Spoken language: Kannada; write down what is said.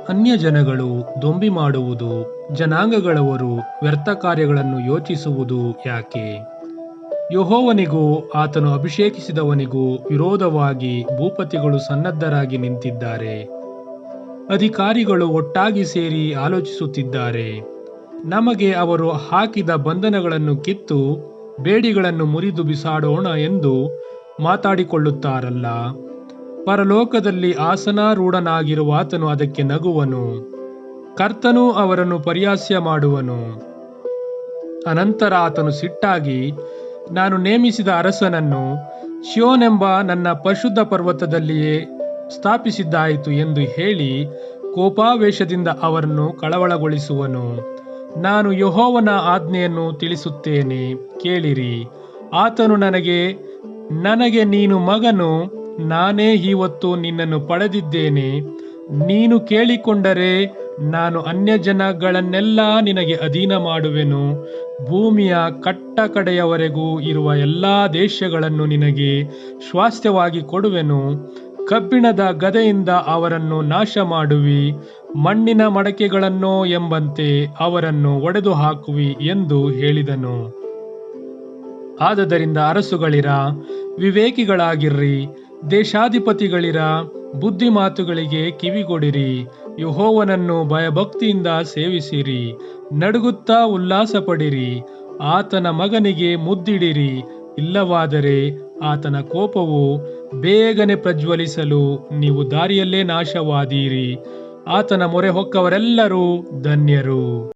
ಅನ್ಯ ಜನಗಳು ದೊಂಬಿ ಮಾಡುವುದು, ಜನಾಂಗಗಳವರು ವ್ಯರ್ಥ ಕಾರ್ಯಗಳನ್ನು ಯೋಚಿಸುವುದು ಯಾಕೆ? ಯೆಹೋವನಿಗೂ ಆತನು ಅಭಿಷೇಕಿಸಿದವನಿಗೂ ವಿರೋಧವಾಗಿ ಭೂಪತಿಗಳು ಸನ್ನದ್ಧರಾಗಿ ನಿಂತಿದ್ದಾರೆ. ಅಧಿಕಾರಿಗಳು ಒಟ್ಟಾಗಿ ಸೇರಿ ಆಲೋಚಿಸುತ್ತಿದ್ದಾರೆ. ನಮಗೆ ಅವರು ಹಾಕಿದ ಬಂಧನಗಳನ್ನು ಕಿತ್ತು ಬೇಡಿಗಳನ್ನು ಮುರಿದು ಬಿಸಾಡೋಣ ಎಂದು ಮಾತಾಡಿಕೊಳ್ಳುತ್ತಾರಲ್ಲ. ಪರಲೋಕದಲ್ಲಿ ಆಸನಾರೂಢನಾಗಿರುವಾತನು ಅದಕ್ಕೆ ನಗುವನು. ಕರ್ತನು ಅವರನ್ನು ಪರಿಹಾಸ್ಯ ಮಾಡುವನು. ಅನಂತರ ಆತನು ಸಿಟ್ಟಾಗಿ, ನಾನು ನೇಮಿಸಿದ ಅರಸನನ್ನು ಚೀಯೋನೆಂಬ ನನ್ನ ಪರಿಶುದ್ಧ ಪರ್ವತದಲ್ಲಿಯೇ ಸ್ಥಾಪಿಸಿದ್ದಾಯಿತು ಎಂದು ಹೇಳಿ ಕೋಪಾವೇಶದಿಂದ ಅವರನ್ನು ಕಳವಳಗೊಳಿಸುವನು. ನಾನು ಯೆಹೋವನ ಆಜ್ಞೆಯನ್ನು ತಿಳಿಸುತ್ತೇನೆ, ಕೇಳಿರಿ. ಆತನು ನನಗೆ ನೀನು ಮಗನು, ನಾನೇ ಇವತ್ತು ನಿನ್ನನ್ನು ಪಡೆದಿದ್ದೇನೆ. ನೀನು ಕೇಳಿಕೊಂಡರೆ ನಾನು ಅನ್ಯಜನಗಳನ್ನೆಲ್ಲ ನಿನಗೆ ಅಧೀನ ಮಾಡುವೆನು. ಭೂಮಿಯ ಕಟ್ಟಕಡೆಯವರೆಗೂ ಇರುವ ಎಲ್ಲಾ ದೇಶಗಳನ್ನು ನಿನಗೆ ಸ್ವಾಸ್ಥ್ಯವಾಗಿ ಕೊಡುವೆನು. ಕಬ್ಬಿಣದ ಗದೆಯಿಂದ ಅವರನ್ನು ನಾಶ ಮಾಡುವಿ, ಮಣ್ಣಿನ ಮಡಕೆಗಳನ್ನೋ ಎಂಬಂತೆ ಅವರನ್ನು ಒಡೆದು ಹಾಕುವಿ ಎಂದು ಹೇಳಿದನು. ಆದದರಿಂದ ಅರಸುಗಳಿರ, ವಿವೇಕಿಗಳಾಗಿರ್ರಿ. ದೇಶಾಧಿಪತಿಗಳಿರ, ಬುದ್ಧಿ ಮಾತುಗಳಿಗೆ ಕಿವಿಗೊಡಿರಿ. ಯೆಹೋವನನ್ನು ಭಯಭಕ್ತಿಯಿಂದ ಸೇವಿಸಿರಿ, ನಡುಗುತ್ತಾ ಉಲ್ಲಾಸಪಡಿರಿ. ಆತನ ಮಗನಿಗೆ ಮುದ್ದಿಡಿರಿ, ಇಲ್ಲವಾದರೆ ಆತನ ಕೋಪವು ಬೇಗನೆ ಪ್ರಜ್ವಲಿಸಲು ನೀವು ದಾರಿಯಲ್ಲೇ ನಾಶವಾದೀರಿ. ಆತನ ಮೊರೆ ಹೊಕ್ಕವರೆಲ್ಲರೂ ಧನ್ಯರು.